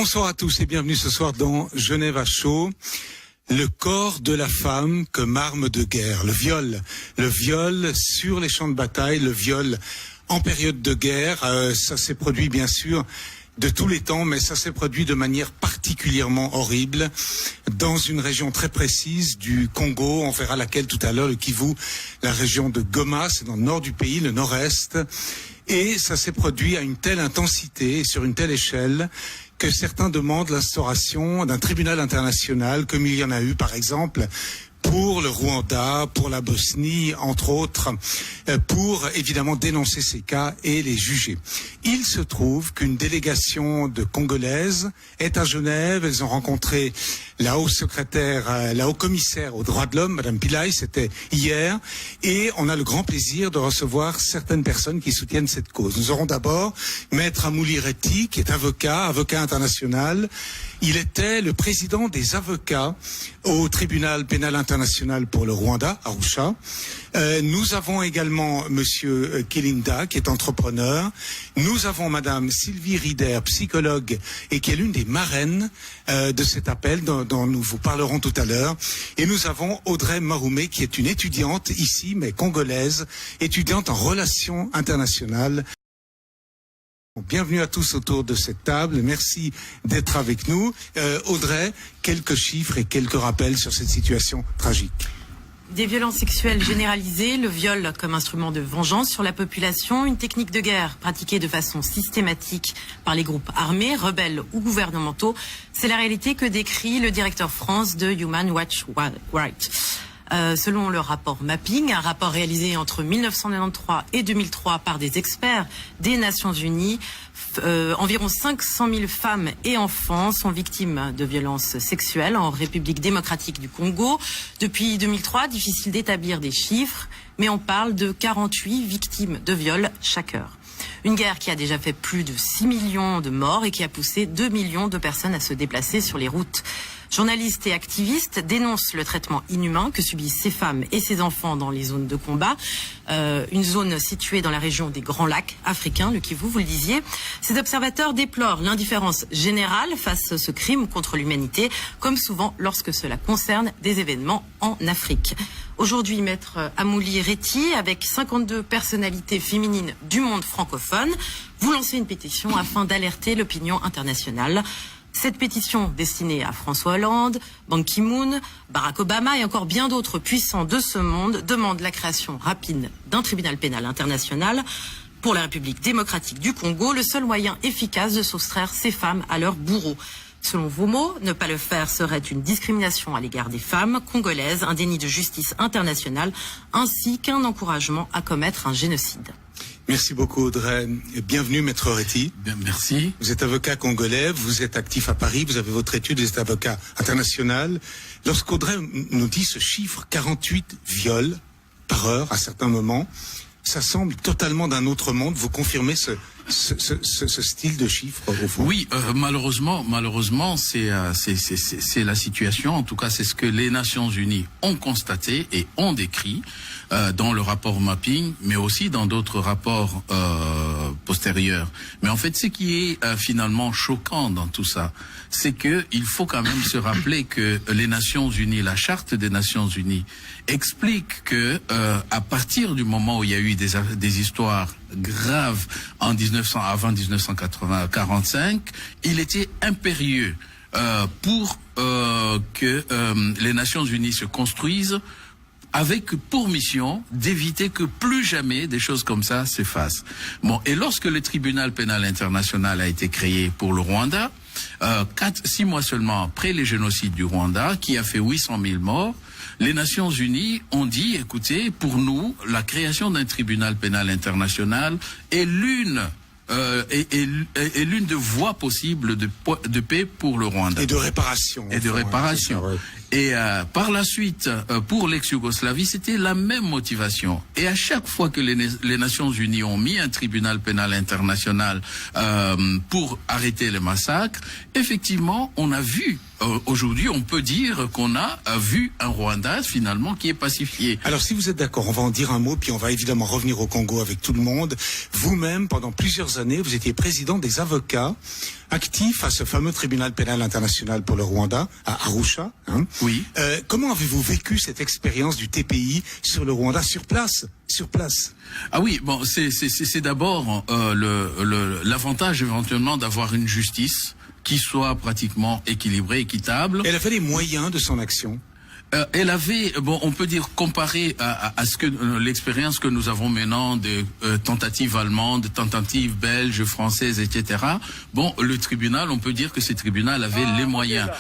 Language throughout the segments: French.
Bonsoir à tous et bienvenue ce soir dans Genève à chaud. Le corps de la femme comme arme de guerre, le viol sur les champs de bataille, le viol en période de guerre, ça s'est produit bien sûr de tous les temps, mais ça s'est produit de manière particulièrement horrible dans une région très précise du Congo. On verra laquelle tout à l'heure, le Kivu, la région de Goma, c'est dans le nord du pays, le nord-est. Et ça s'est produit à une telle intensité et sur une telle échelle que certains demandent l'instauration d'un tribunal international, comme il y en a eu par exemple pour le Rwanda, pour la Bosnie, entre autres, pour évidemment dénoncer ces cas et les juger. Il se trouve qu'une délégation de Congolaises est à Genève. Elles ont rencontré la haut-commissaire aux droits de l'homme, Madame Pillay, c'était hier, et on a le grand plaisir de recevoir certaines personnes qui soutiennent cette cause. Nous aurons d'abord Maître Amouli Reti, qui est avocat international. Il était le président des avocats au tribunal pénal international pour le Rwanda, Arusha. Nous avons également Monsieur Kilinda, qui est entrepreneur. Nous avons Madame Sylvie Rider, psychologue, et qui est l'une des marraines de cet appel dont nous vous parlerons tout à l'heure. Et nous avons Audrey Maroumé, qui est une étudiante ici, mais congolaise, étudiante en relations internationales. Bienvenue à tous autour de cette table. Merci d'être avec nous. Audrey, quelques chiffres et quelques rappels sur cette situation tragique. Des violences sexuelles généralisées, le viol comme instrument de vengeance sur la population, une technique de guerre pratiquée de façon systématique par les groupes armés, rebelles ou gouvernementaux. C'est la réalité que décrit le directeur France de Human Rights. Selon le rapport Mapping, un rapport réalisé entre 1993 et 2003 par des experts des Nations Unies, environ 500 000 femmes et enfants sont victimes de violences sexuelles en République démocratique du Congo. Depuis 2003, difficile d'établir des chiffres, mais on parle de 48 victimes de viol chaque heure. Une guerre qui a déjà fait plus de 6 millions de morts et qui a poussé 2 millions de personnes à se déplacer sur les routes. Journalistes et activistes dénoncent le traitement inhumain que subissent ces femmes et ces enfants dans les zones de combat. Une zone située dans la région des Grands Lacs africains, le Kivu, vous le disiez. Ces observateurs déplorent l'indifférence générale face à ce crime contre l'humanité, comme souvent lorsque cela concerne des événements en Afrique. Aujourd'hui, Maître Amouli Reti, avec 52 personnalités féminines du monde francophone, vous lancez une pétition afin d'alerter l'opinion internationale. Cette pétition destinée à François Hollande, Ban Ki-moon, Barack Obama et encore bien d'autres puissants de ce monde demande la création rapide d'un tribunal pénal international pour la République démocratique du Congo, le seul moyen efficace de soustraire ces femmes à leurs bourreaux. Selon vos mots, ne pas le faire serait une discrimination à l'égard des femmes congolaises, un déni de justice internationale, ainsi qu'un encouragement à commettre un génocide. Merci beaucoup Audrey. Bienvenue Maître Reti. Bien, merci. Vous êtes avocat congolais, vous êtes actif à Paris, vous avez votre étude, vous êtes avocat international. Lorsqu'Audrey nous dit ce chiffre, 48 viols par heure à certains moments, ça semble totalement d'un autre monde. Vous confirmez ce style de chiffre au fond? Oui, malheureusement, c'est la situation. En tout cas, c'est ce que les Nations Unies ont constaté et ont décrit dans le rapport Mapping, mais aussi dans d'autres rapports postérieurs. Mais en fait, ce qui est finalement choquant dans tout ça, c'est que il faut quand même se rappeler que les Nations Unies, la Charte des Nations Unies, explique que à partir du moment où il y a eu des histoires graves avant 1945, il était impérieux pour que les Nations Unies se construisent avec pour mission d'éviter que plus jamais des choses comme ça se fassent. Bon, et lorsque le tribunal pénal international a été créé pour le Rwanda, 6 mois seulement après les génocides du Rwanda, qui a fait 800 000 morts, les Nations Unies ont dit, écoutez, pour nous, la création d'un tribunal pénal international est l'une des voies possibles de paix pour le Rwanda. Et de réparation. Et de réparation. Et par la suite, pour l'ex-Yougoslavie, c'était la même motivation. Et à chaque fois que les Nations Unies ont mis un tribunal pénal international pour arrêter les massacres, effectivement, on a vu, aujourd'hui, on peut dire qu'on a vu un Rwanda finalement qui est pacifié. Alors si vous êtes d'accord, on va en dire un mot, puis on va évidemment revenir au Congo avec tout le monde. Vous-même, pendant plusieurs années, vous étiez président des avocats actifs à ce fameux tribunal pénal international pour le Rwanda, à Arusha. Hein. Oui. Comment avez-vous vécu cette expérience du TPI sur le Rwanda, sur place? Ah oui, bon, c'est d'abord l'avantage éventuellement d'avoir une justice qui soit pratiquement équilibrée, équitable. Elle avait les moyens de son action. Elle avait, bon, on peut dire, comparé à ce que l'expérience que nous avons maintenant de tentatives allemandes, tentatives belges, françaises, etc. Bon, le tribunal, on peut dire que ce tribunal avait les moyens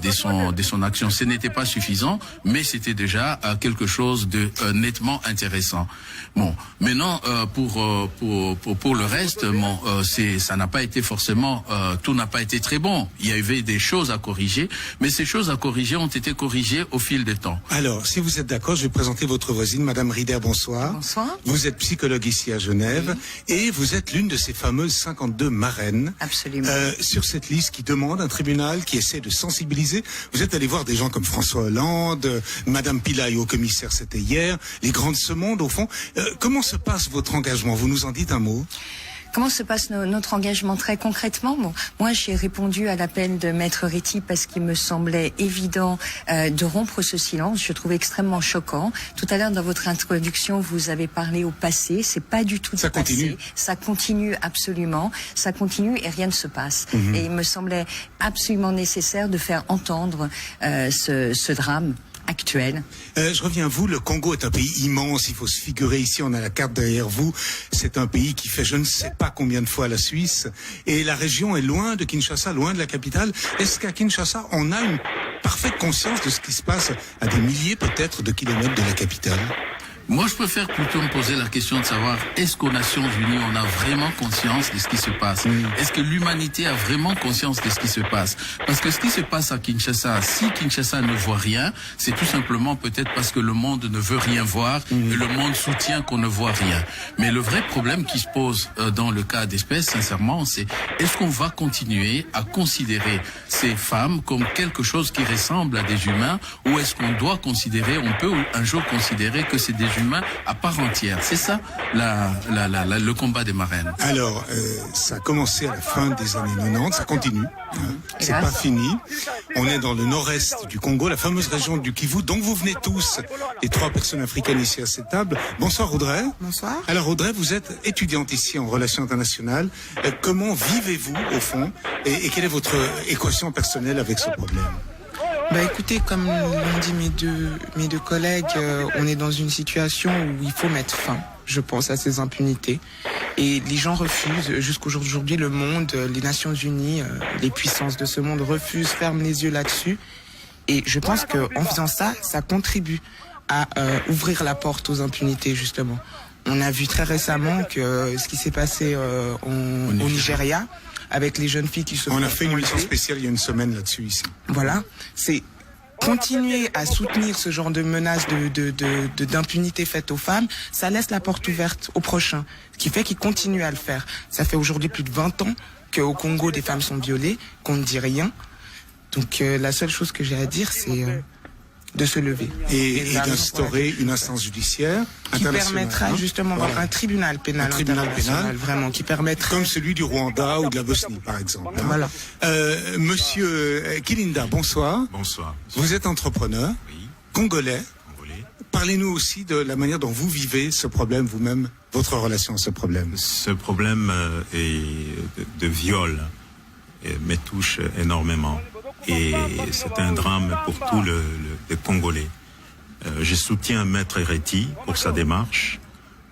de son action. Ce n'était pas suffisant, mais c'était déjà quelque chose de nettement intéressant. Bon, maintenant pour le reste, bon, ça n'a pas été forcément, tout n'a pas été très bon. Il y avait des choses à corriger, mais ces choses à corriger ont été corrigées au fil des temps. Alors, si vous êtes d'accord, je vais présenter votre voisine, Madame Rieder, bonsoir. Bonsoir. Vous êtes psychologue ici à Genève, oui. Et vous êtes l'une de ces fameuses 52 marraines. Absolument. Sur cette liste qui demande un tribunal, qui essaie de sensibiliser. Vous êtes allé voir des gens comme François Hollande, Madame Pillay au commissaire, c'était hier, les grands de ce monde au fond. Comment se passe votre engagement? Vous nous en dites un mot? Comment se passe notre engagement très concrètement? Bon, moi, j'ai répondu à l'appel de Maître Réti parce qu'il me semblait évident de rompre ce silence. Je trouvais extrêmement choquant. Tout à l'heure, dans votre introduction, vous avez parlé au passé. C'est pas du tout ça du passé. Continue. Ça continue absolument. Ça continue et rien ne se passe. Mmh. Et il me semblait absolument nécessaire de faire entendre ce drame actuel. Je reviens à vous, le Congo est un pays immense, il faut se figurer ici, on a la carte derrière vous, c'est un pays qui fait je ne sais pas combien de fois la Suisse, et la région est loin de Kinshasa, loin de la capitale. Est-ce qu'à Kinshasa, on a une parfaite conscience de ce qui se passe à des milliers peut-être de kilomètres de la capitale? Moi, je préfère plutôt me poser la question de savoir, est-ce qu'aux Nations Unies, on a vraiment conscience de ce qui se passe? Est-ce que l'humanité a vraiment conscience de ce qui se passe? Parce que ce qui se passe à Kinshasa, si Kinshasa ne voit rien, c'est tout simplement peut-être parce que le monde ne veut rien voir et le monde soutient qu'on ne voit rien. Mais le vrai problème qui se pose dans le cas d'espèce, sincèrement, c'est est-ce qu'on va continuer à considérer ces femmes comme quelque chose qui ressemble à des humains, ou est-ce qu'on doit considérer, on peut un jour considérer que c'est des humains à part entière? C'est ça le combat des marraines. Alors, ça a commencé à la fin des années 90, ça continue. Hein. C'est pas fini. On est dans le nord-est du Congo, la fameuse région du Kivu, dont vous venez tous, les trois personnes africaines ici à cette table. Bonsoir Audrey. Bonsoir. Alors Audrey, vous êtes étudiante ici en relations internationales. Comment vivez-vous au fond et quelle est votre équation personnelle avec ce problème? Bah écoutez, comme l'ont dit mes deux collègues, on est dans une situation où il faut mettre fin, je pense, à ces impunités. Et les gens refusent, jusqu'au jour d'aujourd'hui, le monde, les Nations Unies, les puissances de ce monde refusent, ferment les yeux là-dessus. Et je pense qu'en faisant ça, ça contribue à ouvrir la porte aux impunités, justement. On a vu très récemment que ce qui s'est passé au Nigeria, avec les jeunes filles qui se... On a fait une émission spéciale il y a une semaine là-dessus ici. Voilà, c'est continuer à soutenir ce genre de menaces d'impunité faite aux femmes, ça laisse la porte ouverte au prochain, ce qui fait qu'ils continuent à le faire. Ça fait aujourd'hui plus de 20 ans qu'au Congo des femmes sont violées, qu'on ne dit rien. Donc la seule chose que j'ai à dire, c'est de se lever. Et d'instaurer une instance judiciaire qui permettra justement d'avoir un tribunal pénal international, vraiment, qui permettrait... Comme celui du Rwanda ou de la Bosnie, par exemple. Hein. Voilà. Monsieur Kilinda, bonsoir. Bonsoir. Vous êtes entrepreneur, Oui. Congolais. Parlez-nous aussi de la manière dont vous vivez ce problème vous-même, votre relation à ce problème. Ce problème de viol me touche énormément. Et c'est un drame pour tous les Congolais. Je soutiens Maître Réti pour sa démarche,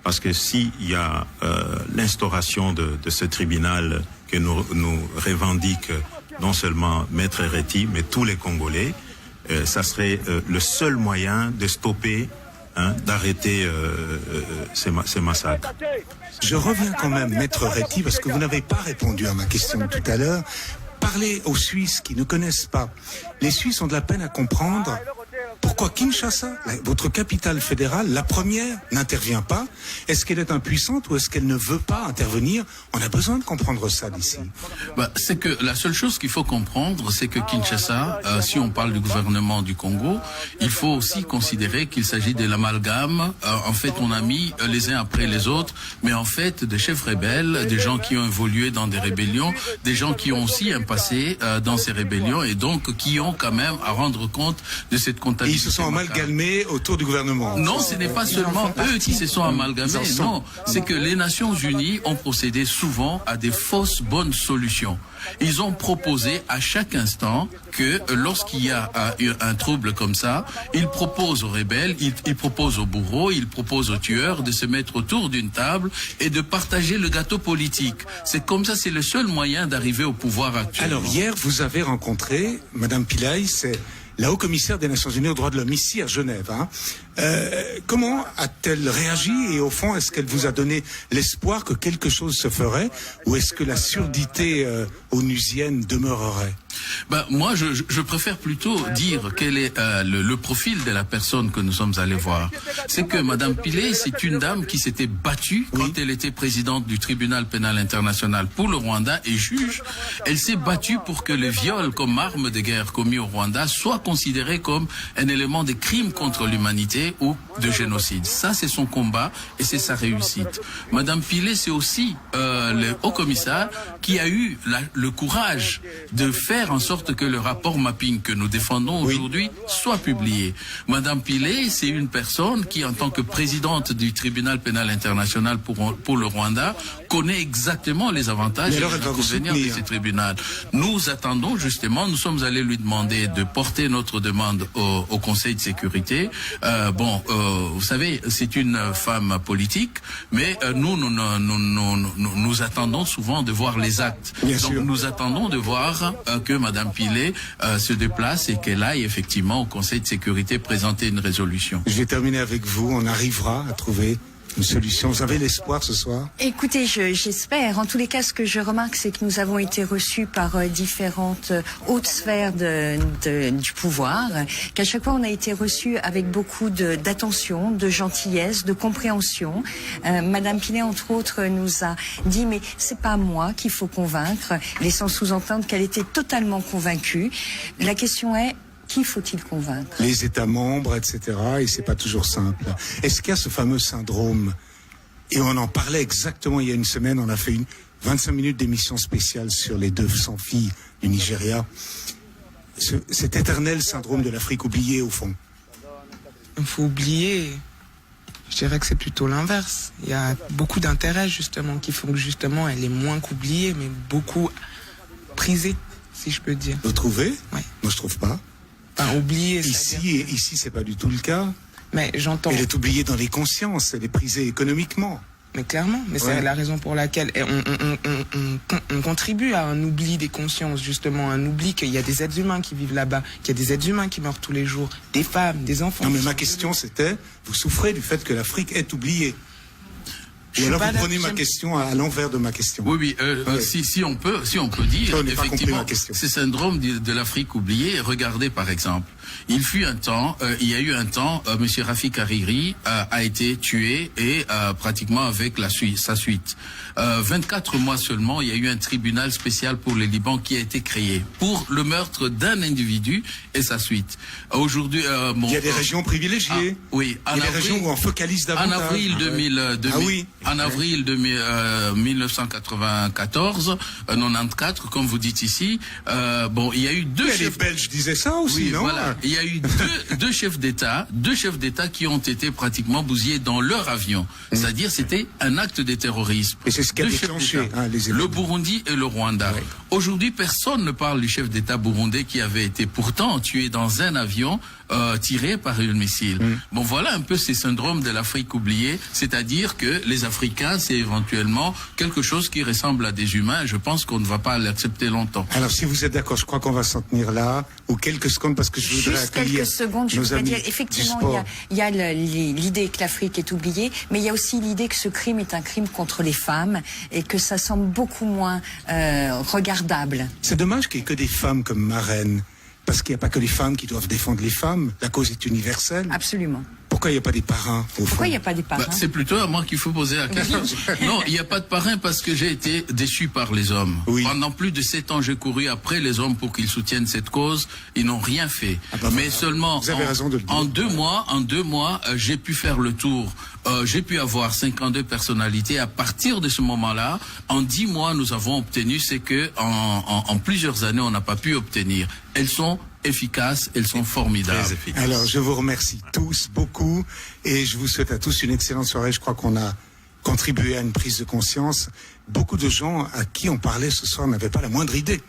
parce que s'il y a l'instauration de ce tribunal que nous revendique non seulement Maître Réti, mais tous les Congolais, ça serait le seul moyen de stopper, d'arrêter ces massacres. Je reviens quand même, Maître Réti, parce que vous n'avez pas répondu à ma question tout à l'heure. parler aux Suisses qui ne connaissent pas. Les Suisses ont de la peine à comprendre pourquoi Kinshasa, votre capitale fédérale, la première, n'intervient pas. Est-ce qu'elle est impuissante ou est-ce qu'elle ne veut pas intervenir? On a besoin de comprendre ça d'ici. C'est que la seule chose qu'il faut comprendre, c'est que Kinshasa, si on parle du gouvernement du Congo, il faut aussi considérer qu'il s'agit de l'amalgame. En fait, on a mis les uns après les autres, mais en fait, des chefs rebelles, des gens qui ont évolué dans des rébellions, des gens qui ont aussi un passé dans ces rébellions et donc qui ont quand même à rendre compte de cette comptabilité. Et ils se sont amalgamés autour du gouvernement. Non, ce n'est pas seulement eux qui se sont amalgamés. Non, c'est que les Nations Unies ont procédé souvent à des fausses bonnes solutions. Ils ont proposé à chaque instant que lorsqu'il y a un trouble comme ça, ils proposent aux rebelles, ils proposent aux bourreaux, ils proposent aux tueurs de se mettre autour d'une table et de partager le gâteau politique. C'est comme ça, c'est le seul moyen d'arriver au pouvoir actuel. Alors hier, vous avez rencontré Madame Pillay, c'est la haut-commissaire des Nations Unies aux droits de l'homme ici à Genève. Comment a-t-elle réagi et au fond, est-ce qu'elle vous a donné l'espoir que quelque chose se ferait ou est-ce que la surdité onusienne demeurerait? Moi, je préfère plutôt dire quel est le profil de la personne que nous sommes allés voir. C'est que Madame Pillay, c'est une dame qui s'était battue quand elle était présidente du tribunal pénal international pour le Rwanda et juge. Elle s'est battue pour que le viol comme arme de guerre commis au Rwanda soit considéré comme un élément de crime contre l'humanité ou de génocide. Ça, c'est son combat et c'est sa réussite. Madame Pillay, c'est aussi le haut-commissaire qui a eu le courage de faire en sorte que le rapport mapping que nous défendons aujourd'hui soit publié. Madame Pillay, c'est une personne qui, en tant que présidente du tribunal pénal international pour le Rwanda, connaît exactement les avantages et les inconvénients de ce tribunal. Nous attendons justement, nous sommes allés lui demander de porter notre demande au Conseil de sécurité. Vous savez, c'est une femme politique, mais nous attendons souvent de voir les actes. Donc nous attendons de voir que Madame Pillay se déplace et qu'elle aille effectivement au Conseil de sécurité présenter une résolution. Je vais terminer avec vous. On arrivera à trouver une solution. Vous avez l'espoir ce soir? Écoutez, j'espère. En tous les cas, ce que je remarque, c'est que nous avons été reçus par différentes hautes sphères du pouvoir, qu'à chaque fois on a été reçus avec beaucoup d'attention, de gentillesse, de compréhension. Madame Pillay, entre autres, nous a dit mais c'est pas moi qu'il faut convaincre, laissant sous-entendre qu'elle était totalement convaincue. La question est: qui faut-il convaincre? Les États membres, etc. Et c'est pas toujours simple. Est-ce qu'il y a ce fameux syndrome? Et on en parlait exactement il y a une semaine. On a fait 25 minutes d'émission spéciale sur les 200 filles du Nigeria. Cet éternel syndrome de l'Afrique oubliée, au fond. Il faut oublier. Je dirais que c'est plutôt l'inverse. Il y a beaucoup d'intérêts, justement, qui font que, justement, elle est moins qu'oubliée, mais beaucoup prisée, si je peux dire. Vous trouvez? Oui. Moi, je trouve pas. Enfin, oubliée. Ici, c'est pas du tout le cas. Mais j'entends. Elle est oubliée dans les consciences, elle est prisée économiquement. Mais clairement, c'est la raison pour laquelle on contribue à un oubli des consciences, justement, un oubli qu'il y a des êtres humains qui vivent là-bas, qu'il y a des êtres humains qui meurent tous les jours, des femmes, des enfants. Non, mais ma question c'était, vous souffrez du fait que l'Afrique est oubliée? Ou alors vous prenez ma question à l'envers de ma question. Oui. Si on peut dire, effectivement, ce syndrome de l'Afrique oubliée, regardez par exemple, il y a eu un temps, Monsieur Rafik Hariri a été tué et pratiquement avec sa suite. 24 mois seulement, il y a eu un tribunal spécial pour le Liban qui a été créé pour le meurtre d'un individu et sa suite. Aujourd'hui, il y a des régions privilégiées. Oui, il y a des régions où on focalise davantage. En avril 1994, 94, comme vous dites ici, il y a eu deux chefs. Les Belges disaient ça aussi, non? Voilà. Il y a eu deux chefs d'État qui ont été pratiquement bousillés dans leur avion. C'est-à-dire, c'était un acte de terrorisme. Et c'est ce qui a déclenché le Burundi et le Rwanda. Oui. Aujourd'hui, personne ne parle du chef d'État burundais qui avait été pourtant tué dans un avion tiré par un missile. Bon, voilà un peu ces syndromes de l'Afrique oubliée, c'est-à-dire que les Africains, c'est éventuellement quelque chose qui ressemble à des humains. Je pense qu'on ne va pas l'accepter longtemps. Alors, si vous êtes d'accord, je crois qu'on va s'en tenir là, ou quelques secondes, parce que je voudrais Juste accueillir quelques secondes, je nos voudrais amis dire, du effectivement, sport. il y a l'idée que l'Afrique est oubliée, mais il y a aussi l'idée que ce crime est un crime contre les femmes et que ça semble beaucoup moins regardable. C'est dommage qu'il n'y ait que des femmes comme marraines, parce qu'il n'y a pas que les femmes qui doivent défendre les femmes. La cause est universelle. Absolument. Pourquoi il n'y a pas des parrains au Pourquoi fond il n'y a pas des parrains? C'est plutôt à moi qu'il faut poser la question. Non, il n'y a pas de parrain parce que j'ai été déçu par les hommes. Oui. Pendant plus de 7 ans, j'ai couru après les hommes pour qu'ils soutiennent cette cause. Ils n'ont rien fait. bah Mais voilà. seulement Vous avez raison de le dire. en 2 mois, j'ai pu faire le tour. J'ai pu avoir 52 personnalités. À partir de ce moment-là, en 10 mois, nous avons obtenu ce que en plusieurs années, on n'a pas pu obtenir. Elles sont efficaces, elles sont formidables. Très efficace. Alors, je vous remercie tous beaucoup et je vous souhaite à tous une excellente soirée. Je crois qu'on a contribué à une prise de conscience. Beaucoup de gens à qui on parlait ce soir n'avaient pas la moindre idée